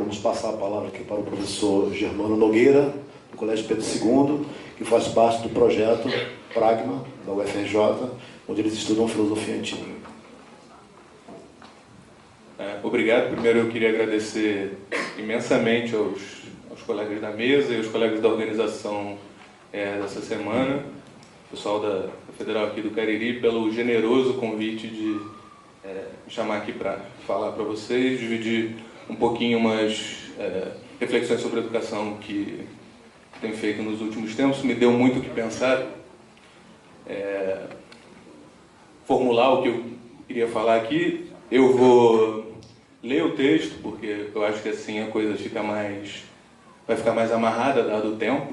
Vamos passar a palavra aqui para o professor Germano Nogueira, do Colégio Pedro II, que faz parte do projeto Pragma, da UFRJ, onde eles estudam filosofia antiga. Obrigado. Primeiro eu queria agradecer imensamente aos colegas da mesa e aos colegas da organização dessa semana, o pessoal da Federal aqui do Cariri, pelo generoso convite de me chamar aqui para falar para vocês, dividir um pouquinho umas reflexões sobre a educação que tenho feito nos últimos tempos. Me deu muito o que pensar, formular o que eu queria falar aqui. Eu vou ler o texto, porque eu acho que assim a coisa vai ficar mais amarrada, dado o tempo.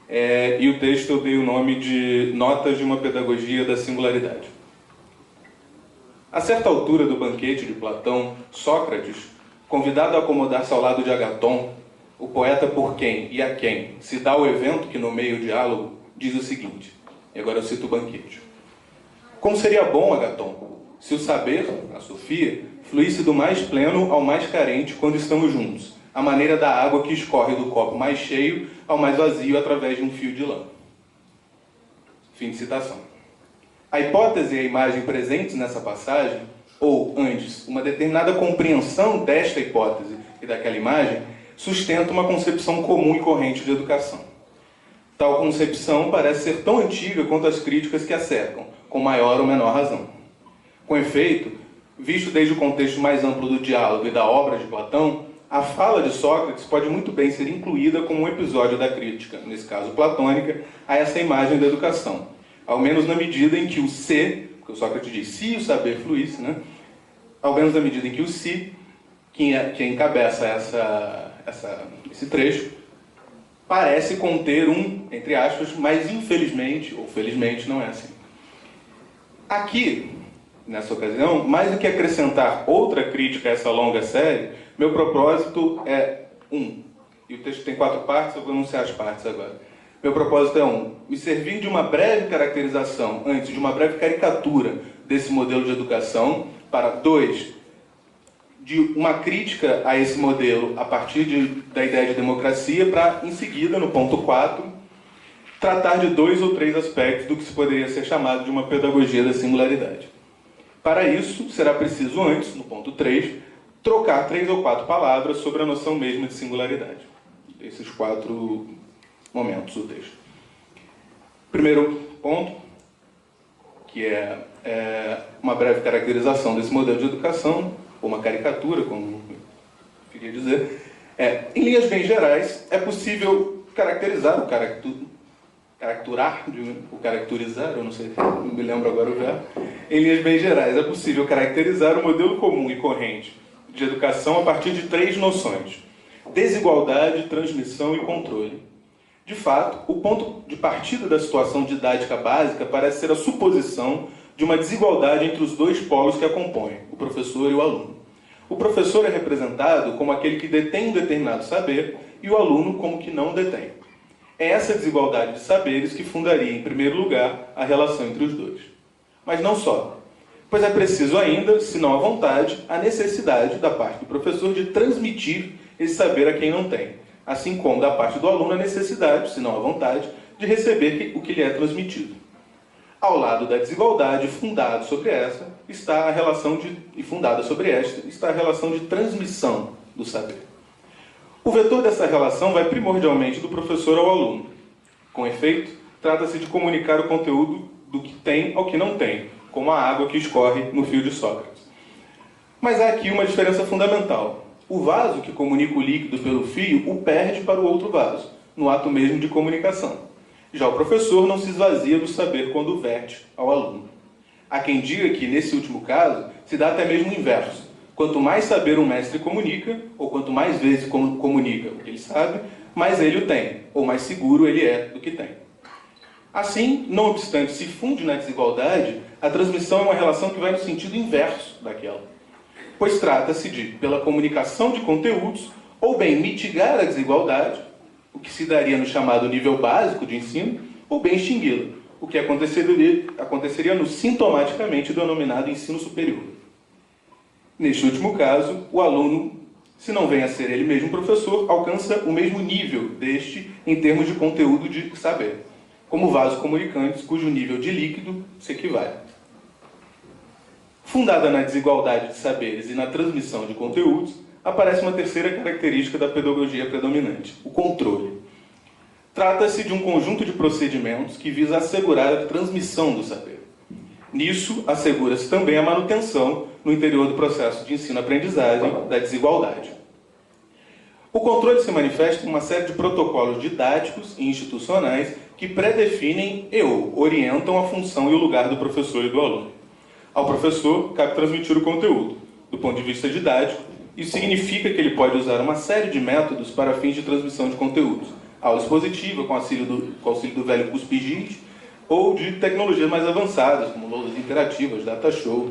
E o texto eu dei o nome de Notas de uma Pedagogia da Singularidade. A certa altura do banquete de Platão, Sócrates, convidado a acomodar-se ao lado de Agaton, o poeta por quem e a quem se dá o evento que nomeia o diálogo, diz o seguinte, e agora eu cito o banquete. Como seria bom, Agaton, se o saber, a Sofia, fluísse do mais pleno ao mais carente quando estamos juntos, à maneira da água que escorre do copo mais cheio ao mais vazio através de um fio de lã. Fim de citação. A hipótese e a imagem presentes nessa passagem, ou, antes, uma determinada compreensão desta hipótese e daquela imagem, sustenta uma concepção comum e corrente de educação. Tal concepção parece ser tão antiga quanto as críticas que a cercam, com maior ou menor razão. Com efeito, visto desde o contexto mais amplo do diálogo e da obra de Platão, a fala de Sócrates pode muito bem ser incluída como um episódio da crítica, nesse caso platônica, a essa imagem da educação. Ao menos na medida em que o se, porque o Sócrates diz se o saber fluísse, né? Ao menos na medida em que o se, que encabeça esse trecho, parece conter entre aspas, mas infelizmente, ou felizmente, não é assim. Aqui, nessa ocasião, mais do que acrescentar outra crítica a essa longa série, meu propósito é e o texto tem 4 partes, eu vou anunciar as partes agora. Meu propósito é me servir de uma breve caracterização, antes de uma breve caricatura desse modelo de educação, para 2, de uma crítica a esse modelo a partir da ideia de democracia, para, em seguida, no ponto 4, tratar de 2 ou 3 aspectos do que se poderia ser chamado de uma pedagogia da singularidade. Para isso, será preciso antes, no ponto 3, trocar 3 ou 4 palavras sobre a noção mesma de singularidade. Esses 4 momentos do texto. Primeiro ponto, que é uma breve caracterização desse modelo de educação, ou uma caricatura, como eu queria dizer. Em linhas bem gerais, é possível caracterizar caracterizar, eu não sei, não me lembro agora o verbo. Em linhas bem gerais, é possível caracterizar o modelo comum e corrente de educação a partir de 3 noções: desigualdade, transmissão e controle. De fato, o ponto de partida da situação didática básica parece ser a suposição de uma desigualdade entre os 2 polos que a compõem, o professor e o aluno. O professor é representado como aquele que detém um determinado saber e o aluno como que não detém. É essa desigualdade de saberes que fundaria, em primeiro lugar, a relação entre os 2. Mas não só. Pois é preciso ainda, se não à vontade, a necessidade da parte do professor de transmitir esse saber a quem não tem, assim como da parte do aluno a necessidade, se não à vontade, de receber o que lhe é transmitido. Ao lado da desigualdade, fundada sobre esta, está a relação de transmissão do saber. O vetor dessa relação vai primordialmente do professor ao aluno. Com efeito, trata-se de comunicar o conteúdo do que tem ao que não tem, como a água que escorre no fio de Sócrates. Mas há aqui uma diferença fundamental. O vaso que comunica o líquido pelo fio o perde para o outro vaso, no ato mesmo de comunicação. Já o professor não se esvazia do saber quando verte ao aluno. Há quem diga que, nesse último caso, se dá até mesmo o inverso. Quanto mais saber um mestre comunica, ou quanto mais vezes comunica o que ele sabe, mais ele o tem, ou mais seguro ele é do que tem. Assim, não obstante se funde na desigualdade, a transmissão é uma relação que vai no sentido inverso daquela. Pois trata-se de, pela comunicação de conteúdos, ou bem mitigar a desigualdade, o que se daria no chamado nível básico de ensino, ou bem extingui-la, o que aconteceria no sintomaticamente denominado ensino superior. Neste último caso, o aluno se não vem a ser ele mesmo professor, alcança o mesmo nível deste em termos de conteúdo de saber, como vasos comunicantes, cujo nível de líquido se equivale. Fundada na desigualdade de saberes e na transmissão de conteúdos, aparece uma terceira característica da pedagogia predominante, o controle. Trata-se de um conjunto de procedimentos que visa assegurar a transmissão do saber. Nisso, assegura-se também a manutenção, no interior do processo de ensino-aprendizagem, da desigualdade. O controle se manifesta em uma série de protocolos didáticos e institucionais que predefinem e/ou orientam a função e o lugar do professor e do aluno. Ao professor, cabe transmitir o conteúdo. Do ponto de vista didático, isso significa que ele pode usar uma série de métodos para fins de transmissão de conteúdos. Aula expositiva, com auxílio do velho cuspigis, ou de tecnologias mais avançadas, como loudas interativas, data show,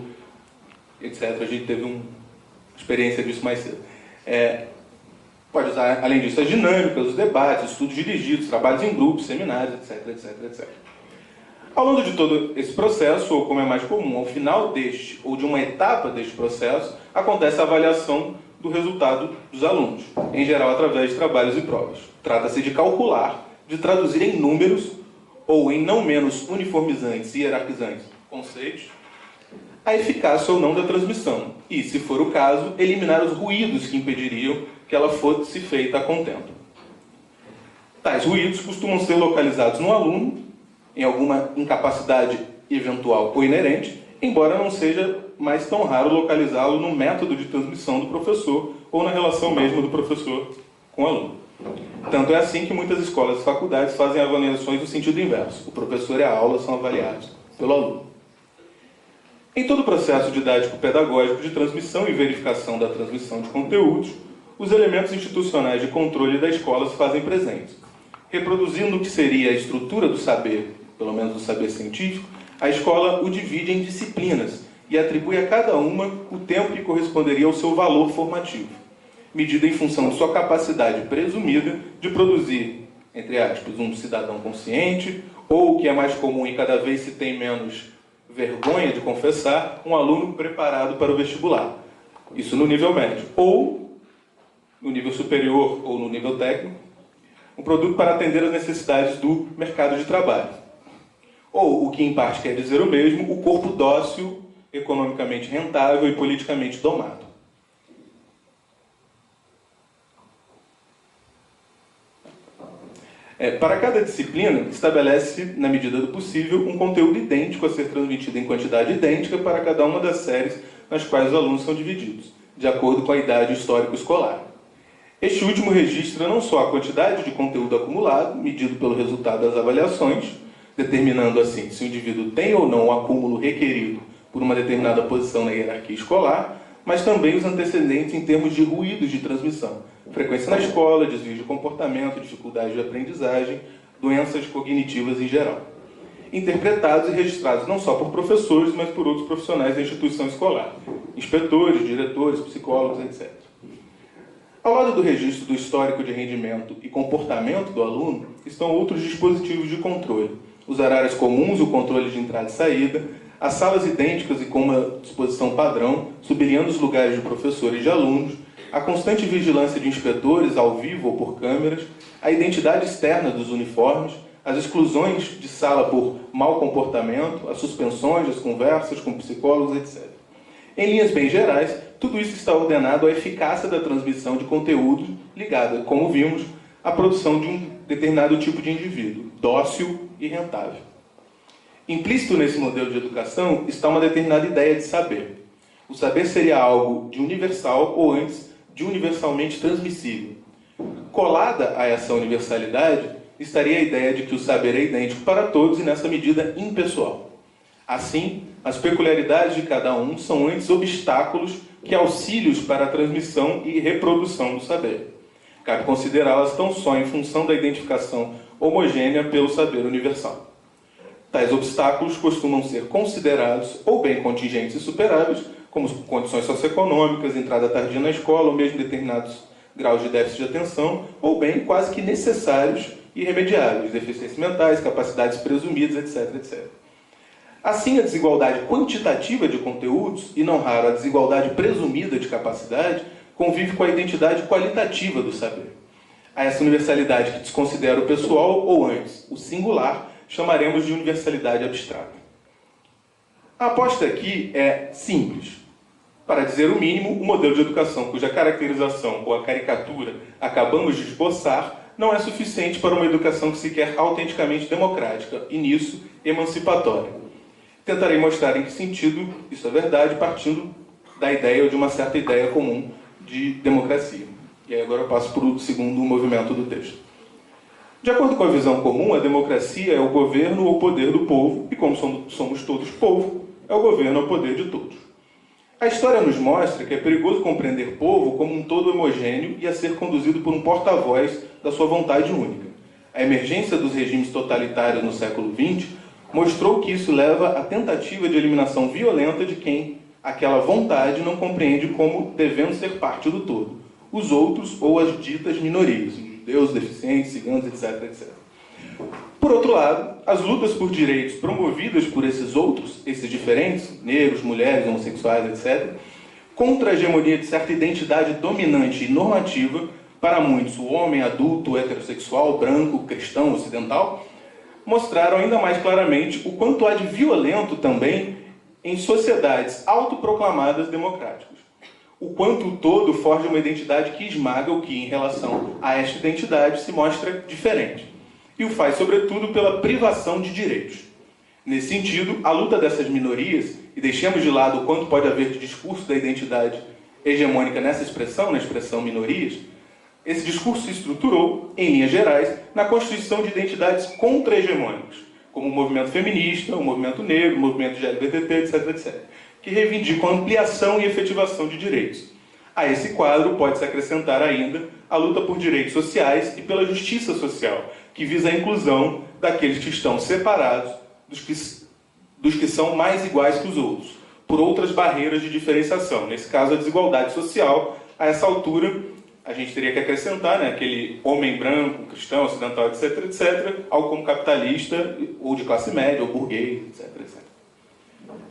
etc. A gente teve uma experiência disso mais cedo. Pode usar, além disso, as dinâmicas, os debates, estudos dirigidos, trabalhos em grupos, seminários, etc, etc, etc. Ao longo de todo esse processo, ou como é mais comum, ao final deste, ou de uma etapa deste processo, acontece a avaliação do resultado dos alunos, em geral através de trabalhos e provas. Trata-se de calcular, de traduzir em números, ou em não menos uniformizantes e hierarquizantes conceitos, a eficácia ou não da transmissão, e, se for o caso, eliminar os ruídos que impediriam que ela fosse feita a contento. Tais ruídos costumam ser localizados no aluno, em alguma incapacidade eventual ou inerente, embora não seja mais tão raro localizá-lo no método de transmissão do professor ou na relação mesmo do professor com o aluno. Tanto é assim que muitas escolas e faculdades fazem avaliações no sentido inverso. O professor e a aula são avaliados pelo aluno. Em todo o processo didático-pedagógico de transmissão e verificação da transmissão de conteúdos, os elementos institucionais de controle da escola se fazem presentes. Reproduzindo o que seria a estrutura do saber, pelo menos do saber científico, a escola o divide em disciplinas e atribui a cada uma o tempo que corresponderia ao seu valor formativo, medida em função de sua capacidade presumida de produzir, entre aspas, um cidadão consciente, ou, o que é mais comum e cada vez se tem menos vergonha de confessar, um aluno preparado para o vestibular. Isso no nível médio. Ou, no nível superior ou no nível técnico, um produto para atender às necessidades do mercado de trabalho. Ou, o que em parte quer dizer o mesmo, o corpo dócil, economicamente rentável e politicamente domado. Para cada disciplina, estabelece, na medida do possível, um conteúdo idêntico a ser transmitido em quantidade idêntica para cada uma das séries nas quais os alunos são divididos, de acordo com a idade histórico-escolar. Este último registra não só a quantidade de conteúdo acumulado, medido pelo resultado das avaliações, determinando assim se o indivíduo tem ou não o acúmulo requerido por uma determinada posição na hierarquia escolar, mas também os antecedentes em termos de ruídos de transmissão, frequência na escola, desvios de comportamento, dificuldades de aprendizagem, doenças cognitivas em geral. Interpretados e registrados não só por professores, mas por outros profissionais da instituição escolar, inspetores, diretores, psicólogos, etc. Ao lado do registro do histórico de rendimento e comportamento do aluno, estão outros dispositivos de controle. Os horários comuns, o controle de entrada e saída, as salas idênticas e com uma disposição padrão, sublinhando os lugares de professores e de alunos, a constante vigilância de inspetores, ao vivo ou por câmeras, a identidade externa dos uniformes, as exclusões de sala por mau comportamento, as suspensões, as conversas com psicólogos, etc. Em linhas bem gerais, tudo isso está ordenado à eficácia da transmissão de conteúdo ligada, como vimos, à produção de um determinado tipo de indivíduo, dócil e rentável. Implícito nesse modelo de educação está uma determinada ideia de saber. O saber seria algo de universal ou antes de universalmente transmissível. Colada a essa universalidade estaria a ideia de que o saber é idêntico para todos e, nessa medida, impessoal. Assim, as peculiaridades de cada um são antes obstáculos que auxílios para a transmissão e reprodução do saber. Cabe considerá-las tão só em função da identificação homogênea pelo saber universal. Tais obstáculos costumam ser considerados ou bem contingentes e superáveis, como condições socioeconômicas, entrada tardia na escola, ou mesmo determinados graus de déficit de atenção, ou bem quase que necessários e irremediáveis, deficiências mentais, capacidades presumidas, etc, etc. Assim, a desigualdade quantitativa de conteúdos, e não raro a desigualdade presumida de capacidade, convive com a identidade qualitativa do saber. A essa universalidade que desconsidera o pessoal, ou antes, o singular, chamaremos de universalidade abstrata. A aposta aqui é simples. Para dizer o mínimo, o modelo de educação cuja caracterização ou a caricatura acabamos de esboçar não é suficiente para uma educação que se quer autenticamente democrática e, nisso, emancipatória. Tentarei mostrar em que sentido isso é verdade, partindo da ideia ou de uma certa ideia comum de democracia. E aí agora eu passo para o segundo movimento do texto. De acordo com a visão comum, a democracia é o governo ou poder do povo, e como somos todos povo, é o governo ou poder de todos. A história nos mostra que é perigoso compreender povo como um todo homogêneo e a ser conduzido por um porta-voz da sua vontade única. A emergência dos regimes totalitários no século XX mostrou que isso leva à tentativa de eliminação violenta de quem aquela vontade não compreende como devendo ser parte do todo, os outros ou as ditas minorias, judeus, deficientes, ciganos, etc, etc. Por outro lado, as lutas por direitos promovidas por esses outros, esses diferentes, negros, mulheres, homossexuais, etc., contra a hegemonia de certa identidade dominante e normativa, para muitos, o homem adulto, heterossexual, branco, cristão, ocidental, mostraram ainda mais claramente o quanto há de violento também em sociedades autoproclamadas democráticas. O quanto o todo forja uma identidade que esmaga o que, em relação a esta identidade, se mostra diferente. E o faz, sobretudo, pela privação de direitos. Nesse sentido, a luta dessas minorias, e deixemos de lado o quanto pode haver de discurso da identidade hegemônica nessa expressão, na expressão minorias, esse discurso se estruturou, em linhas gerais, na constituição de identidades contra-hegemônicas, como o movimento feminista, o movimento negro, o movimento LGBT, etc, etc, que reivindicam a ampliação e efetivação de direitos. A esse quadro pode-se acrescentar ainda a luta por direitos sociais e pela justiça social, que visa a inclusão daqueles que estão separados dos que são mais iguais que os outros, por outras barreiras de diferenciação. Nesse caso, a desigualdade social. A essa altura, a gente teria que acrescentar, aquele homem branco, cristão, ocidental, etc, etc, algo como capitalista, ou de classe média, ou burguês, etc, etc.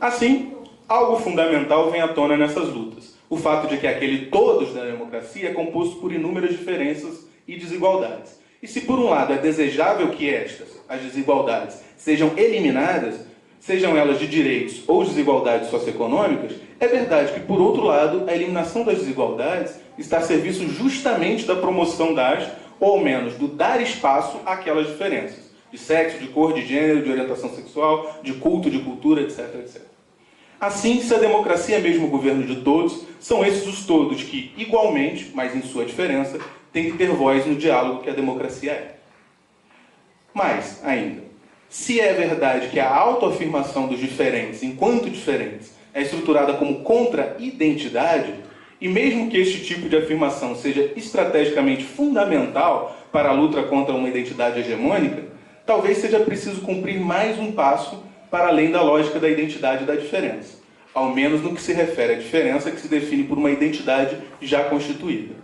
Assim, algo fundamental vem à tona nessas lutas. O fato de que aquele todos da democracia é composto por inúmeras diferenças e desigualdades. E se por um lado é desejável que estas, as desigualdades, sejam eliminadas, sejam elas de direitos ou desigualdades socioeconômicas, é verdade que, por outro lado, a eliminação das desigualdades está a serviço justamente da promoção das, ou ao menos do dar espaço àquelas diferenças, de sexo, de cor, de gênero, de orientação sexual, de culto, de cultura, etc, etc. Assim, se a democracia é mesmo o governo de todos, são esses os todos que, igualmente, mas em sua diferença, têm que ter voz no diálogo que a democracia é. Mais ainda, se é verdade que a autoafirmação dos diferentes, enquanto diferentes, é estruturada como contra-identidade, e mesmo que este tipo de afirmação seja estrategicamente fundamental para a luta contra uma identidade hegemônica, talvez seja preciso cumprir mais um passo para além da lógica da identidade da diferença, ao menos no que se refere à diferença que se define por uma identidade já constituída.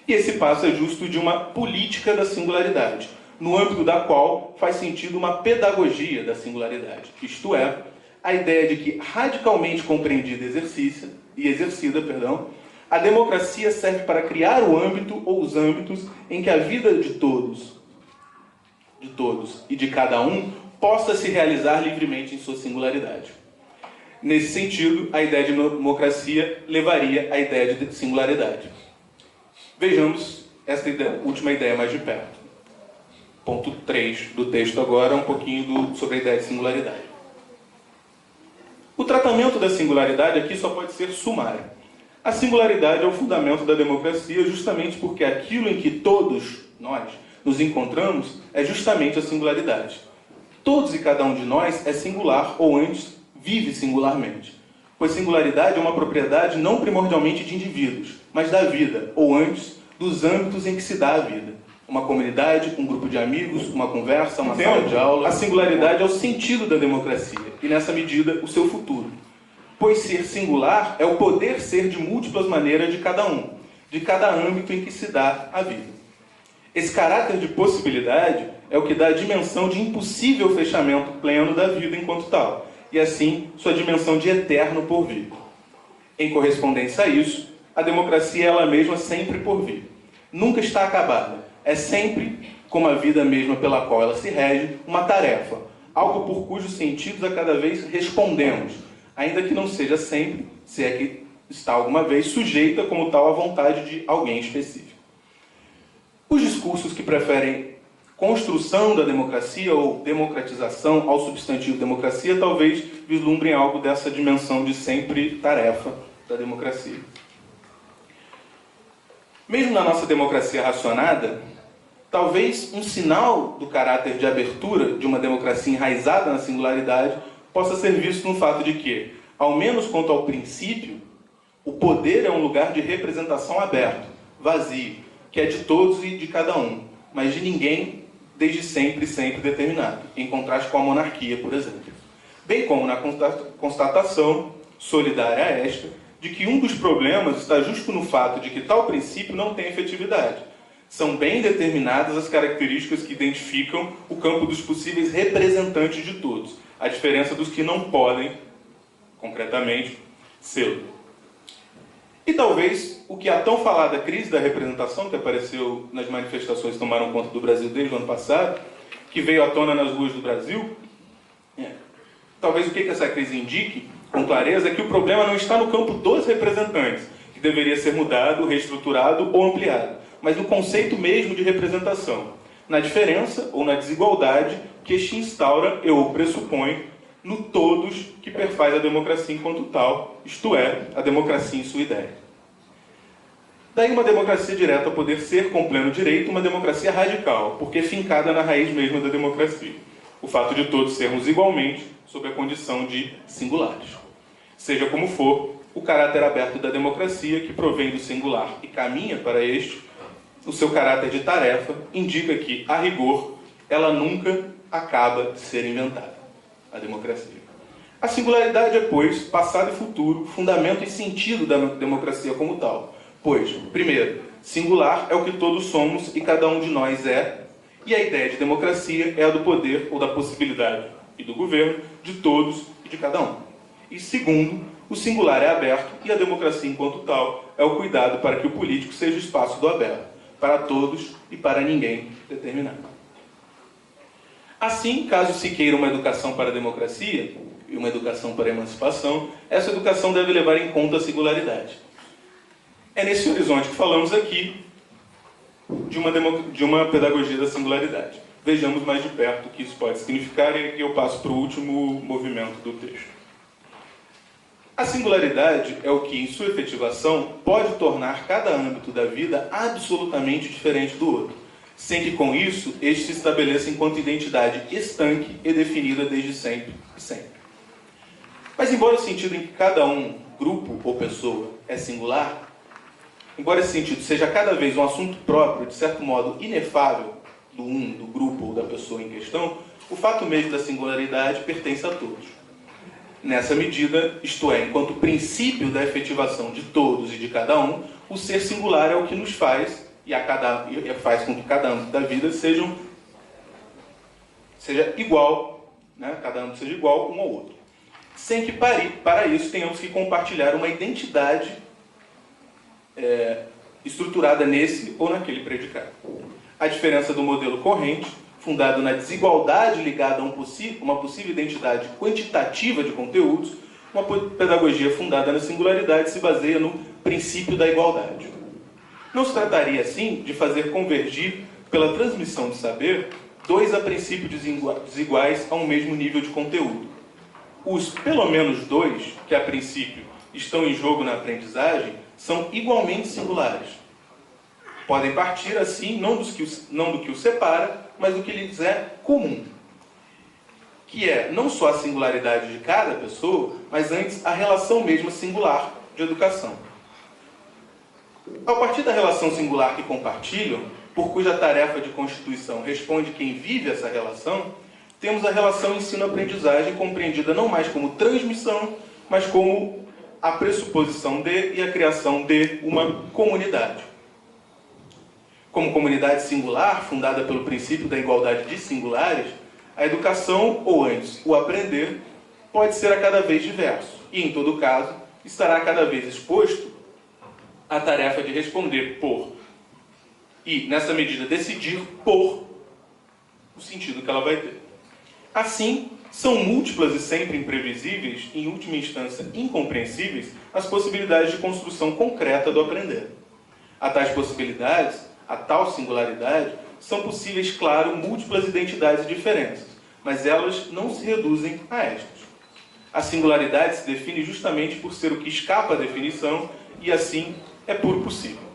E esse passo é justo de uma política da singularidade, no âmbito da qual faz sentido uma pedagogia da singularidade, isto é, a ideia de que, radicalmente compreendida e exercida, a democracia serve para criar o âmbito ou os âmbitos em que a vida de todos e de cada um possa se realizar livremente em sua singularidade. Nesse sentido, a ideia de democracia levaria à ideia de singularidade. Vejamos esta última ideia mais de perto. Ponto 3 do texto agora, um pouquinho sobre a ideia de singularidade. O tratamento da singularidade aqui só pode ser sumário. A singularidade é o fundamento da democracia justamente porque aquilo em que todos nós nos encontramos é justamente a singularidade. Todos e cada um de nós é singular, ou antes, vive singularmente. Pois singularidade é uma propriedade não primordialmente de indivíduos, mas da vida, ou antes, dos âmbitos em que se dá a vida. Uma comunidade, um grupo de amigos, uma conversa, uma sala de aula. A singularidade é o sentido da democracia, e nessa medida, o seu futuro. Pois ser singular é o poder ser de múltiplas maneiras de cada um, de cada âmbito em que se dá a vida. Esse caráter de possibilidade é o que dá a dimensão de impossível fechamento pleno da vida enquanto tal, e assim, sua dimensão de eterno porvir. Em correspondência a isso, a democracia é ela mesma sempre por vir. Nunca está acabada. É sempre, como a vida mesma pela qual ela se rege, uma tarefa, algo por cujos sentidos a cada vez respondemos, ainda que não seja sempre, se é que está alguma vez, sujeita como tal à vontade de alguém específico. Os discursos que preferem construção da democracia ou democratização ao substantivo democracia talvez vislumbrem algo dessa dimensão de sempre tarefa da democracia. Mesmo na nossa democracia racionada, talvez um sinal do caráter de abertura de uma democracia enraizada na singularidade possa ser visto no fato de que, ao menos quanto ao princípio, o poder é um lugar de representação aberto, vazio, que é de todos e de cada um, mas de ninguém desde sempre e sempre determinado, em contraste com a monarquia, por exemplo. Bem como na constatação, solidária a esta, de que um dos problemas está justo no fato de que tal princípio não tem efetividade. São bem determinadas as características que identificam o campo dos possíveis representantes de todos, a diferença dos que não podem, concretamente, ser. E talvez o que a tão falada crise da representação, que apareceu nas manifestações que tomaram conta do Brasil desde o ano passado, que veio à tona nas ruas do Brasil, talvez o que essa crise indique, com clareza, é que o problema não está no campo dos representantes, que deveria ser mudado, reestruturado ou ampliado, mas no conceito mesmo de representação, na diferença ou na desigualdade que este instaura ou pressupõe no todos que perfaz a democracia enquanto tal, isto é, a democracia em sua ideia. Daí uma democracia direta poder ser, com pleno direito, uma democracia radical, porque fincada na raiz mesma da democracia. O fato de todos sermos igualmente sob a condição de singulares. Seja como for, o caráter aberto da democracia, que provém do singular e caminha para este, o seu caráter de tarefa, indica que, a rigor, ela nunca acaba de ser inventada, a democracia. A singularidade é, pois, passado e futuro, fundamento e sentido da democracia como tal. Pois, primeiro, singular é o que todos somos e cada um de nós é, e a ideia de democracia é a do poder ou da possibilidade e do governo de todos e de cada um. E segundo, o singular é aberto e a democracia enquanto tal é o cuidado para que o político seja o espaço do aberto, para todos e para ninguém determinado. Assim, caso se queira uma educação para a democracia e uma educação para a emancipação, essa educação deve levar em conta a singularidade. É nesse horizonte que falamos aqui de uma pedagogia da singularidade. Vejamos mais de perto o que isso pode significar e aqui eu passo para o último movimento do texto. A singularidade é o que, em sua efetivação, pode tornar cada âmbito da vida absolutamente diferente do outro, sem que, com isso, este se estabeleça enquanto identidade estanque e definida desde sempre e sempre. Mas, embora o sentido em que cada um, grupo ou pessoa, é singular, embora esse sentido seja cada vez um assunto próprio, de certo modo inefável, do grupo ou da pessoa em questão, o fato mesmo da singularidade pertence a todos. Nessa medida, isto é, enquanto princípio da efetivação de todos e de cada um, o ser singular é o que nos faz e faz com que cada âmbito da vida seja igual, né? Cada âmbito seja igual um ao outro. Sem que para isso tenhamos que compartilhar uma identidade estruturada nesse ou naquele predicado. A diferença do modelo corrente, fundado na desigualdade ligada a uma possível identidade quantitativa de conteúdos, uma pedagogia fundada na singularidade se baseia no princípio da igualdade. Não se trataria, assim, de fazer convergir, pela transmissão de saber, dois a princípio desiguais a um mesmo nível de conteúdo. Os pelo menos dois, que a princípio estão em jogo na aprendizagem, são igualmente singulares. Podem partir, assim, não do que os separa, mas do que lhes é comum. Que é não só a singularidade de cada pessoa, mas antes a relação mesma singular de educação. Ao partir da relação singular que compartilham, por cuja tarefa de constituição responde quem vive essa relação, temos a relação ensino-aprendizagem compreendida não mais como transmissão, mas como a pressuposição de e a criação de uma comunidade. Como comunidade singular, fundada pelo princípio da igualdade de singulares, a educação, ou antes, o aprender, pode ser a cada vez diverso, e, em todo caso, estará cada vez exposto a tarefa de responder por e, nessa medida, decidir por o sentido que ela vai ter. Assim, são múltiplas e sempre imprevisíveis, em última instância incompreensíveis, as possibilidades de construção concreta do aprender. A tais possibilidades, a tal singularidade, são possíveis, claro, múltiplas identidades e diferenças, mas elas não se reduzem a estas. A singularidade se define justamente por ser o que escapa à definição e, assim, é puro possível.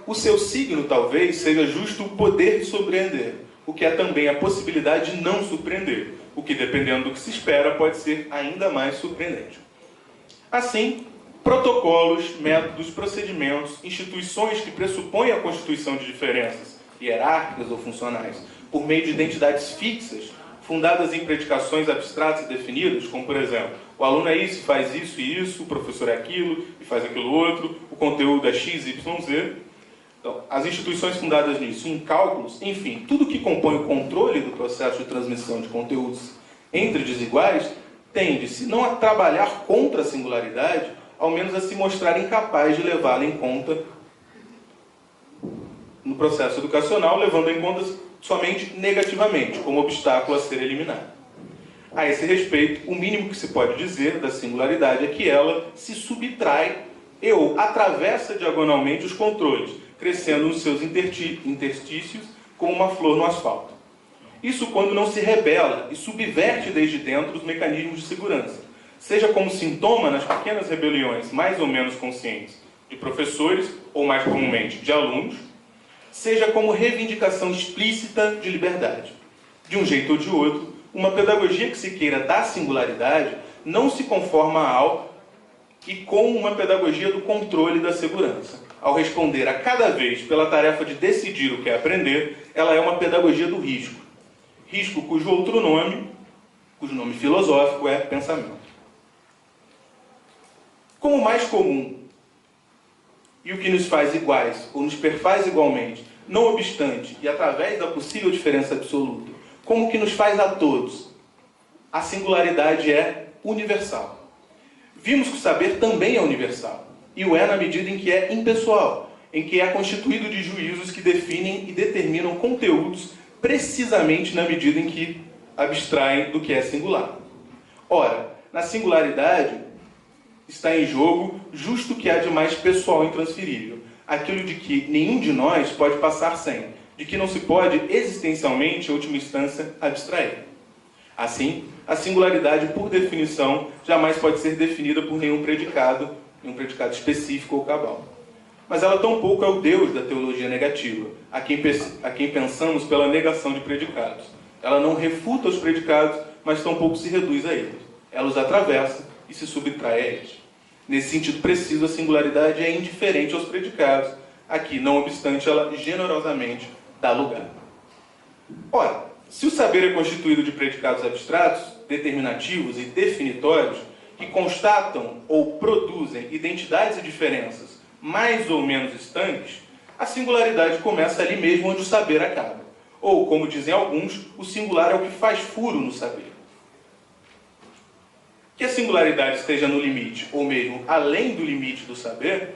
O seu signo, talvez, seja justo o poder de surpreender, o que é também a possibilidade de não surpreender, o que, dependendo do que se espera, pode ser ainda mais surpreendente. Assim, protocolos, métodos, procedimentos, instituições que pressupõem a constituição de diferenças hierárquicas ou funcionais por meio de identidades fixas, fundadas em predicações abstratas e definidas, como, por exemplo, o aluno é isso, faz isso e isso, o professor é aquilo e faz aquilo outro, o conteúdo é x, y, z. Então, as instituições fundadas nisso, em cálculos, enfim, tudo que compõe o controle do processo de transmissão de conteúdos entre desiguais, tende, se não a trabalhar contra a singularidade, ao menos a se mostrar incapaz de levá-la em conta no processo educacional, levando em conta somente negativamente, como obstáculo a ser eliminado. A esse respeito, o mínimo que se pode dizer da singularidade é que ela se subtrai ou atravessa diagonalmente os controles, crescendo nos seus interstícios como uma flor no asfalto. Isso quando não se rebela e subverte desde dentro os mecanismos de segurança, seja como sintoma nas pequenas rebeliões mais ou menos conscientes de professores, ou mais comumente de alunos, seja como reivindicação explícita de liberdade. De um jeito ou de outro, uma pedagogia que se queira dar singularidade não se conforma ao e com uma pedagogia do controle da segurança. Ao responder a cada vez pela tarefa de decidir o que é aprender, ela é uma pedagogia do risco. Risco cujo nome filosófico é pensamento. Como o mais comum e o que nos faz iguais, ou nos perfaz igualmente, não obstante e através da possível diferença absoluta, como o que nos faz a todos, a singularidade é universal. Vimos que o saber também é universal, e o é na medida em que é impessoal, em que é constituído de juízos que definem e determinam conteúdos precisamente na medida em que abstraem do que é singular. Ora, na singularidade está em jogo justo o que há de mais pessoal e intransferível, aquilo de que nenhum de nós pode passar sem, de que não se pode existencialmente, em última instância, abstrair. Assim, a singularidade, por definição, jamais pode ser definida por nenhum predicado específico ou cabal. Mas ela tampouco é o Deus da teologia negativa, a quem pensamos pela negação de predicados. Ela não refuta os predicados, mas tampouco se reduz a eles. Ela os atravessa e se subtrai a eles. Nesse sentido preciso, a singularidade é indiferente aos predicados. Aqui, não obstante, ela generosamente dá lugar. Ora, se o saber é constituído de predicados abstratos, determinativos e definitórios, que constatam ou produzem identidades e diferenças mais ou menos estanques, a singularidade começa ali mesmo onde o saber acaba. Ou, como dizem alguns, o singular é o que faz furo no saber. Que a singularidade esteja no limite, ou mesmo além do limite do saber,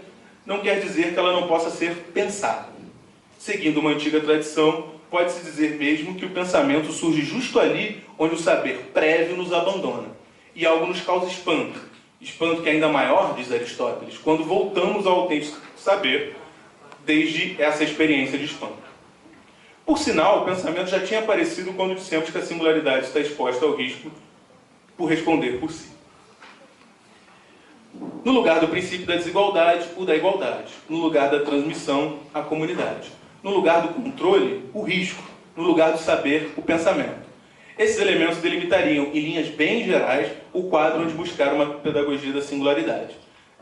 não quer dizer que ela não possa ser pensada. Seguindo uma antiga tradição, pode-se dizer mesmo que o pensamento surge justo ali onde o saber prévio nos abandona. E algo nos causa espanto. Espanto que é ainda maior, diz Aristóteles, quando voltamos ao autêntico saber desde essa experiência de espanto. Por sinal, o pensamento já tinha aparecido quando dissemos que a singularidade está exposta ao risco por responder por si. No lugar do princípio da desigualdade, o da igualdade. No lugar da transmissão, a comunidade. No lugar do controle, o risco. No lugar do saber, o pensamento. Esses elementos delimitariam, em linhas bem gerais, o quadro onde buscar uma pedagogia da singularidade.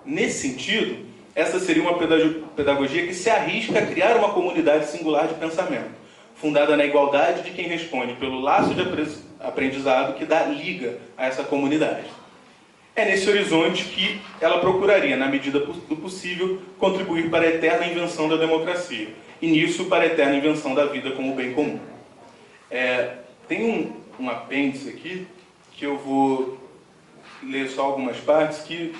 Nesse sentido, essa seria uma pedagogia que se arrisca a criar uma comunidade singular de pensamento, fundada na igualdade de quem responde pelo laço de aprendizado que dá liga a essa comunidade. É nesse horizonte que ela procuraria, na medida do possível, contribuir para a eterna invenção da democracia, e nisso para a eterna invenção da vida como bem comum. Tem um apêndice aqui, que eu vou ler só algumas partes, que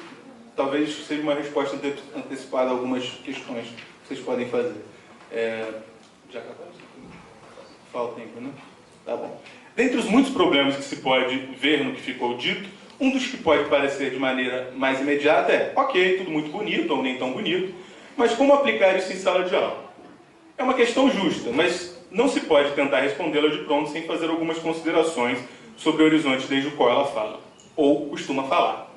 talvez seja uma resposta antecipada a algumas questões que vocês podem fazer. Já acabou? Falta tempo, né? Tá bom. Dentre os muitos problemas que se pode ver no que ficou dito, um dos que pode parecer de maneira mais imediata é: ok, tudo muito bonito ou nem tão bonito, mas como aplicar isso em sala de aula? É uma questão justa, mas não se pode tentar respondê-la de pronto sem fazer algumas considerações sobre o horizonte desde o qual ela fala, ou costuma falar.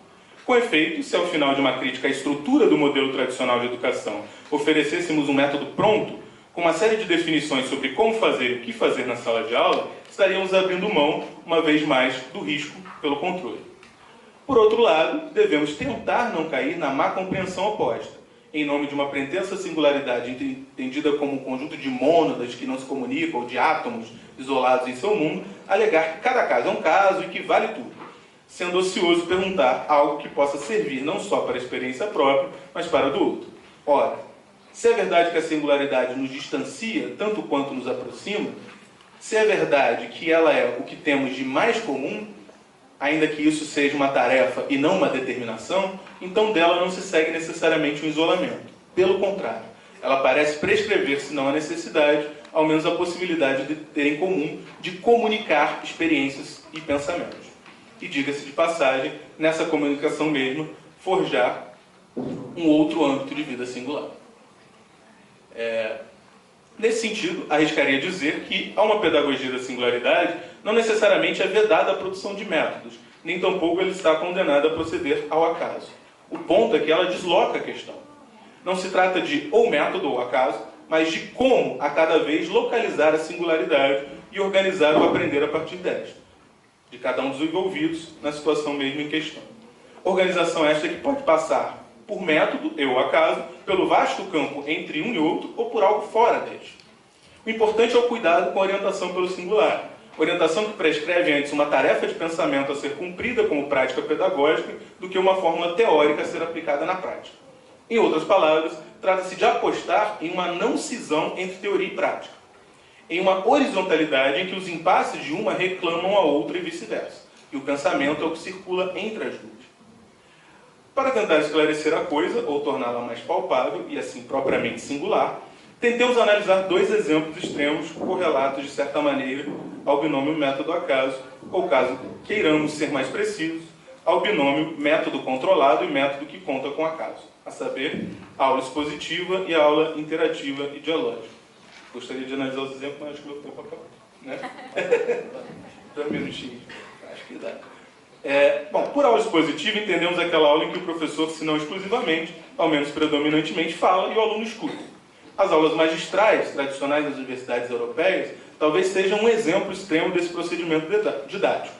Com efeito, se ao final de uma crítica à estrutura do modelo tradicional de educação oferecêssemos um método pronto, com uma série de definições sobre como fazer e o que fazer na sala de aula, estaríamos abrindo mão, uma vez mais, do risco pelo controle. Por outro lado, devemos tentar não cair na má compreensão oposta, em nome de uma pretensa singularidade entendida como um conjunto de mônadas que não se comunicam, ou de átomos isolados em seu mundo, alegar que cada caso é um caso e que vale tudo, sendo ocioso perguntar algo que possa servir não só para a experiência própria, mas para a do outro. Ora, se é verdade que a singularidade nos distancia tanto quanto nos aproxima, se é verdade que ela é o que temos de mais comum, ainda que isso seja uma tarefa e não uma determinação, então dela não se segue necessariamente um isolamento. Pelo contrário, ela parece prescrever, se não a necessidade, ao menos a possibilidade de ter em comum de comunicar experiências e pensamentos. E, diga-se de passagem, nessa comunicação mesmo, forjar um outro âmbito de vida singular. Nesse sentido, arriscaria dizer que, a uma pedagogia da singularidade, não necessariamente é vedada a produção de métodos, nem tampouco ele está condenado a proceder ao acaso. O ponto é que ela desloca a questão. Não se trata de ou método ou acaso, mas de como, a cada vez, localizar a singularidade e organizar o aprender a partir desta, de cada um dos envolvidos na situação mesmo em questão. Organização esta que pode passar por método e ou acaso, pelo vasto campo entre um e outro, ou por algo fora deste. O importante é o cuidado com a orientação pelo singular. Orientação que prescreve antes uma tarefa de pensamento a ser cumprida como prática pedagógica do que uma fórmula teórica a ser aplicada na prática. Em outras palavras, trata-se de apostar em uma não cisão entre teoria e prática, em uma horizontalidade em que os impasses de uma reclamam a outra e vice-versa, e o pensamento é o que circula entre as duas. Para tentar esclarecer a coisa, ou torná-la mais palpável, e assim propriamente singular, tentemos analisar dois exemplos extremos correlatos, de certa maneira, ao binômio método-acaso, ou caso queiramos ser mais precisos, ao binômio método controlado e método que conta com acaso, a saber, a aula expositiva e a aula interativa e dialógica. Gostaria de analisar os exemplos, mas acho que meu tempo acabou. Né? 2 minutinhos. Acho que dá. Bom, por aula expositiva, entendemos aquela aula em que o professor, se não exclusivamente, ao menos predominantemente, fala e o aluno escuta. As aulas magistrais, tradicionais das universidades europeias, talvez sejam um exemplo extremo desse procedimento didático.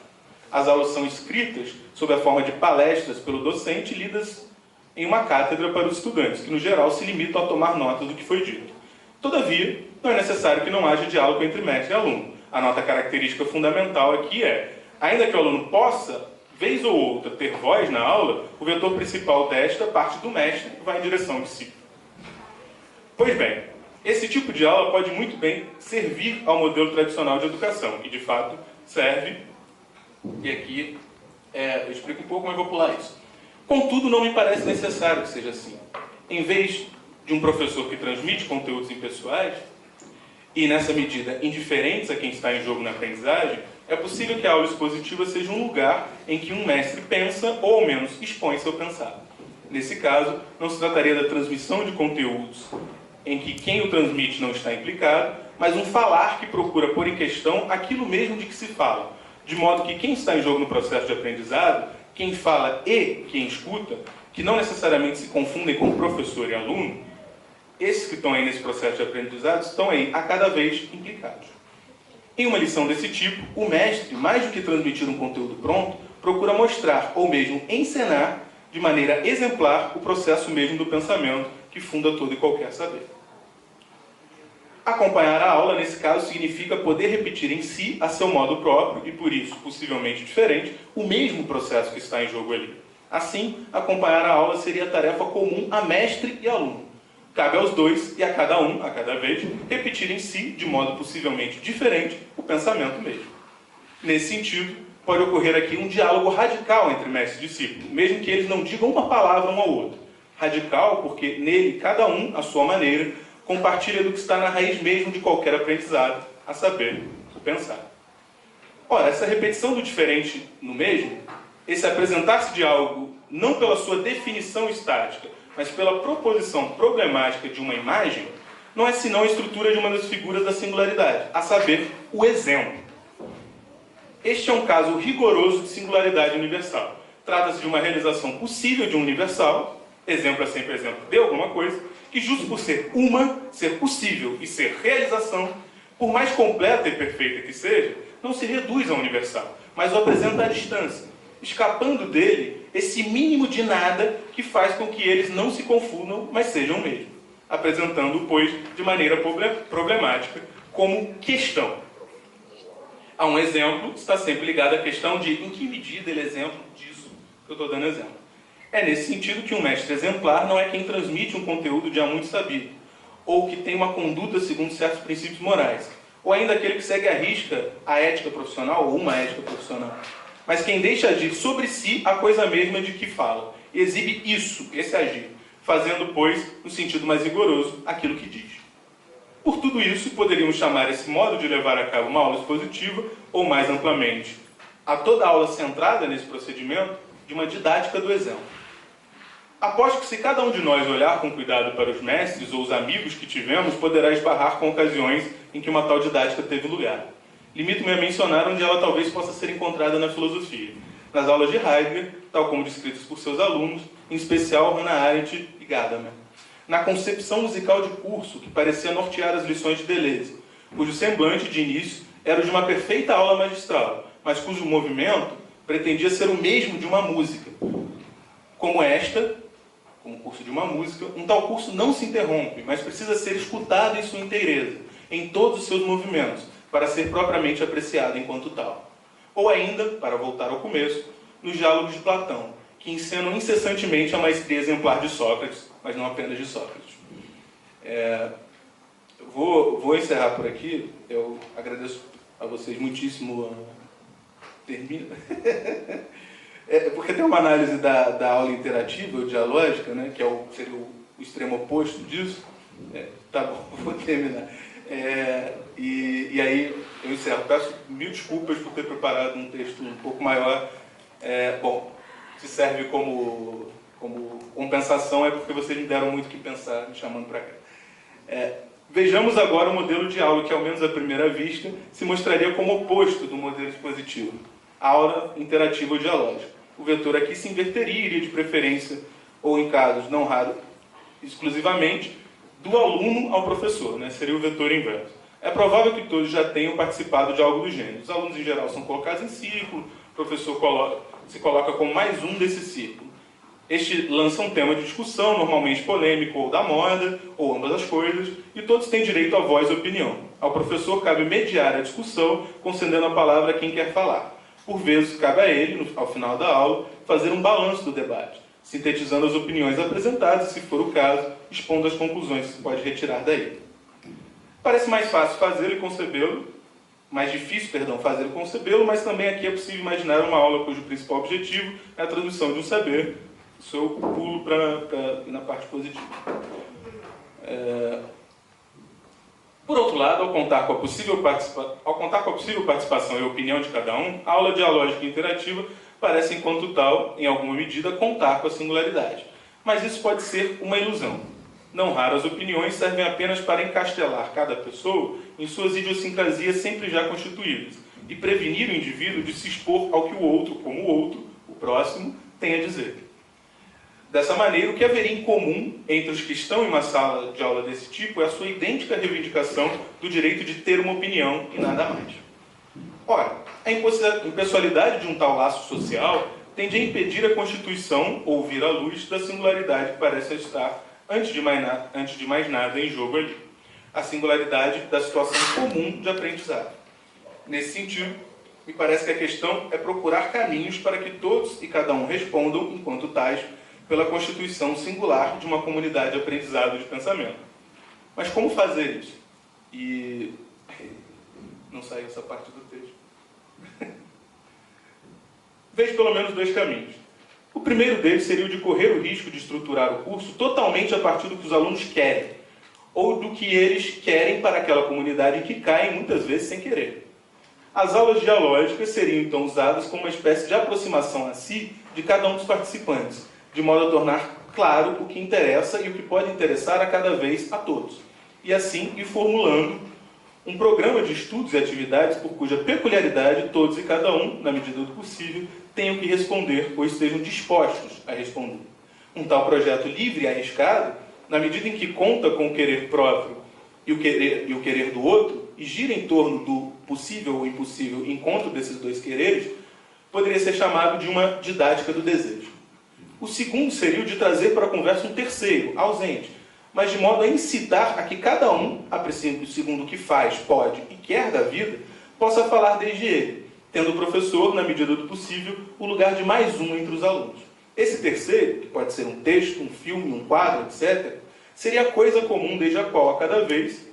As aulas são escritas sob a forma de palestras pelo docente, lidas em uma cátedra para os estudantes, que no geral se limitam a tomar notas do que foi dito. Todavia, não é necessário que não haja diálogo entre mestre e aluno. A nota característica fundamental aqui é: ainda que o aluno possa, vez ou outra, ter voz na aula, o vetor principal desta parte do mestre vai em direção de si. Pois bem, esse tipo de aula pode muito bem servir ao modelo tradicional de educação, e de fato serve, e aqui eu explico um pouco, mas vou pular isso. Contudo, não me parece necessário que seja assim. Em vez de um professor que transmite conteúdos impessoais, e nessa medida indiferentes a quem está em jogo na aprendizagem, é possível que a aula expositiva seja um lugar em que um mestre pensa, ou ao menos expõe seu pensar. Nesse caso, não se trataria da transmissão de conteúdos em que quem o transmite não está implicado, mas um falar que procura pôr em questão aquilo mesmo de que se fala, de modo que quem está em jogo no processo de aprendizado, quem fala e quem escuta, que não necessariamente se confundem com professor e aluno, esses que estão aí nesse processo de aprendizado estão aí a cada vez implicados. Em uma lição desse tipo, o mestre, mais do que transmitir um conteúdo pronto, procura mostrar, ou mesmo encenar, de maneira exemplar, o processo mesmo do pensamento que funda todo e qualquer saber. Acompanhar a aula, nesse caso, significa poder repetir em si, a seu modo próprio, e por isso, possivelmente diferente, o mesmo processo que está em jogo ali. Assim, acompanhar a aula seria tarefa comum a mestre e aluno. Cabe aos dois, e a cada um, a cada vez, repetir em si, de modo possivelmente diferente, o pensamento mesmo. Nesse sentido, pode ocorrer aqui um diálogo radical entre mestre e discípulo, mesmo que eles não digam uma palavra um ao outro. Radical porque nele, cada um, à sua maneira, compartilha do que está na raiz mesmo de qualquer aprendizado, a saber, o pensar. Ora, essa repetição do diferente no mesmo, esse apresentar-se de algo não pela sua definição estática, mas pela proposição problemática de uma imagem, não é senão a estrutura de uma das figuras da singularidade, a saber, o exemplo. Este é um caso rigoroso de singularidade universal. Trata-se de uma realização possível de um universal, exemplo é sempre exemplo de alguma coisa, que justo por ser ser possível e ser realização, por mais completa e perfeita que seja, não se reduz ao universal, mas o apresenta à distância, escapando dele esse mínimo de nada que faz com que eles não se confundam, mas sejam mesmo, apresentando-o, pois, de maneira problemática, como questão. Há um exemplo, está sempre ligado à questão de em que medida ele é exemplo disso que eu estou dando exemplo. É nesse sentido que um mestre exemplar não é quem transmite um conteúdo já muito sabido, ou que tem uma conduta segundo certos princípios morais, ou ainda aquele que segue à risca a ética profissional ou uma ética profissional, mas quem deixa agir sobre si a coisa mesma de que fala, e exibe isso, esse agir, fazendo, pois, no sentido mais rigoroso, aquilo que diz. Por tudo isso, poderíamos chamar esse modo de levar a cabo uma aula expositiva, ou mais amplamente, a toda a aula centrada nesse procedimento, de uma didática do exemplo. Aposto que se cada um de nós olhar com cuidado para os mestres ou os amigos que tivemos, poderá esbarrar com ocasiões em que uma tal didática teve lugar. Limito-me a mencionar onde ela talvez possa ser encontrada na filosofia, nas aulas de Heidegger, tal como descritas por seus alunos, em especial Hannah Arendt e Gadamer. Na concepção musical de curso, que parecia nortear as lições de Deleuze, cujo semblante, de início, era o de uma perfeita aula magistral, mas cujo movimento pretendia ser o mesmo de uma música. Como o curso de uma música, um tal curso não se interrompe, mas precisa ser escutado em sua inteireza, em todos os seus movimentos, para ser propriamente apreciado enquanto tal. Ou ainda, para voltar ao começo, nos diálogos de Platão, que encenam incessantemente a maestria exemplar de Sócrates, mas não apenas de Sócrates. Vou encerrar por aqui. Eu agradeço a vocês muitíssimo. Termina. Porque tem uma análise da aula interativa, ou dialógica, né, que seria o extremo oposto disso. Tá bom, vou terminar. E aí eu encerro. Peço mil desculpas por ter preparado um texto um pouco maior. Bom, se serve como compensação é porque vocês me deram muito o que pensar, me chamando para cá. Vejamos agora o modelo de aula que, ao menos à primeira vista, se mostraria como oposto do modelo expositivo. Aula interativa ou dialógica. O vetor aqui se inverteria, iria de preferência, ou em casos não raros, exclusivamente, do aluno ao professor, né? Seria o vetor inverso. É provável que todos já tenham participado de algo do gênero. Os alunos, em geral, são colocados em círculo, o professor se coloca como mais um desse círculo. Este lança um tema de discussão, normalmente polêmico ou da moda, ou ambas as coisas, e todos têm direito à voz e opinião. Ao professor cabe mediar a discussão, concedendo a palavra a quem quer falar. Por vezes, cabe a ele, ao final da aula, fazer um balanço do debate, sintetizando as opiniões apresentadas, se for o caso, expondo as conclusões que se pode retirar daí. Parece mais fácil fazê-lo e concebê-lo, mais difícil, fazer e concebê-lo, mas também aqui é possível imaginar uma aula cujo principal objetivo é a transmissão de um saber. Isso eu pulo na parte positiva. Por outro lado, ao contar com a possível participação e opinião de cada um, a aula dialógica e interativa parece, enquanto tal, em alguma medida, contar com a singularidade. Mas isso pode ser uma ilusão. Não raro, as opiniões servem apenas para encastelar cada pessoa em suas idiosincrasias sempre já constituídas e prevenir o indivíduo de se expor ao que o outro, como o outro, o próximo, tem a dizer. Dessa maneira, o que haveria em comum entre os que estão em uma sala de aula desse tipo é a sua idêntica reivindicação do direito de ter uma opinião e nada mais. Ora, a impessoalidade de um tal laço social tende a impedir a constituição ou vir à luz da singularidade que parece estar, antes de mais nada, em jogo ali. A singularidade da situação comum de aprendizado. Nesse sentido, me parece que a questão é procurar caminhos para que todos e cada um respondam, enquanto tais, pela constituição singular de uma comunidade de aprendizado de pensamento. Mas como fazer isso? E não saiu essa parte do texto. vejo pelo menos dois caminhos. O primeiro deles seria o de correr o risco de estruturar o curso totalmente a partir do que os alunos querem, ou do que eles querem para aquela comunidade em que caem, muitas vezes sem querer. As aulas dialógicas seriam então usadas como uma espécie de aproximação a si de cada um dos participantes, de modo a tornar claro o que interessa e o que pode interessar a cada vez a todos, e assim ir formulando um programa de estudos e atividades por cuja peculiaridade todos e cada um, na medida do possível, tenham que responder ou estejam dispostos a responder. Um tal projeto livre e arriscado, na medida em que conta com o querer próprio e o querer do outro, e gira em torno do possível ou impossível encontro desses dois quereres, poderia ser chamado de uma didática do desejo. O segundo seria o de trazer para a conversa um terceiro, ausente, mas de modo a incitar a que cada um, apreciando segundo o que faz, pode e quer da vida, possa falar desde ele, tendo o professor, na medida do possível, o lugar de mais um entre os alunos. Esse terceiro, que pode ser um texto, um filme, um quadro, etc., seria a coisa comum desde a qual, a cada vez,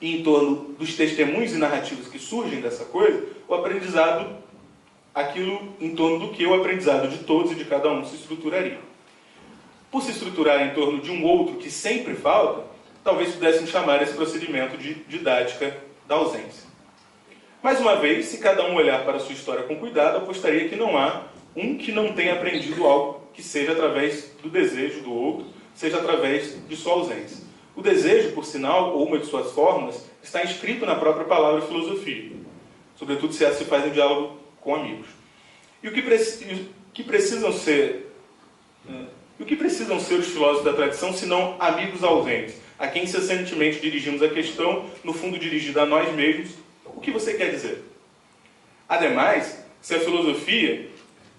e em torno dos testemunhos e narrativos que surgem dessa coisa, o aprendizado, aquilo em torno do que o aprendizado de todos e de cada um se estruturaria. Por se estruturar em torno de um outro que sempre falta, talvez pudéssemos chamar esse procedimento de didática da ausência. Mais uma vez, se cada um olhar para a sua história com cuidado, apostaria que não há um que não tenha aprendido algo que seja através do desejo do outro, seja através de sua ausência. O desejo, por sinal, ou uma de suas formas, está inscrito na própria palavra filosofia, sobretudo se ela se faz em diálogo com amigos. E o que precisam ser os filósofos da tradição, senão amigos ausentes, a quem incessantemente dirigimos a questão, no fundo dirigida a nós mesmos: o que você quer dizer? Ademais, se a filosofia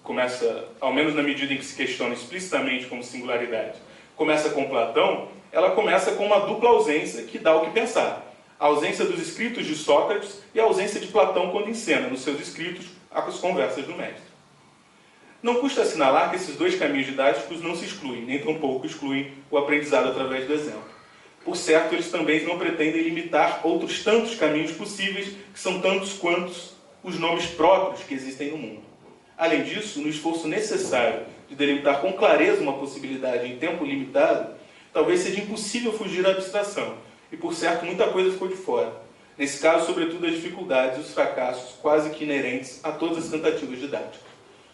começa, ao menos na medida em que se questiona explicitamente como singularidade, começa com Platão, ela começa com uma dupla ausência que dá o que pensar. A ausência dos escritos de Sócrates e a ausência de Platão quando encena, nos seus escritos, as conversas do mestre. Não custa assinalar que esses dois caminhos didáticos não se excluem, nem tampouco excluem o aprendizado através do exemplo. Por certo, eles também não pretendem limitar outros tantos caminhos possíveis, que são tantos quantos os nomes próprios que existem no mundo. Além disso, no esforço necessário de delimitar com clareza uma possibilidade em tempo limitado, talvez seja impossível fugir à abstração, e por certo muita coisa ficou de fora. Nesse caso, sobretudo, as dificuldades e os fracassos quase que inerentes a todas as tentativas didáticas.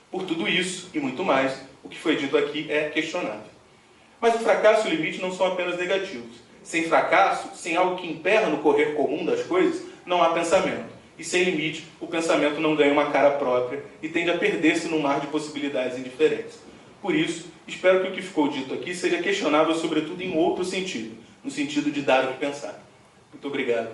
Por tudo isso, e muito mais, o que foi dito aqui é questionável. Mas o fracasso e o limite não são apenas negativos. Sem fracasso, sem algo que emperra no correr comum das coisas, não há pensamento. E sem limite, o pensamento não ganha uma cara própria e tende a perder-se num mar de possibilidades indiferentes. Por isso, espero que o que ficou dito aqui seja questionável sobretudo em outro sentido, no sentido de dar o que pensar. Muito obrigado.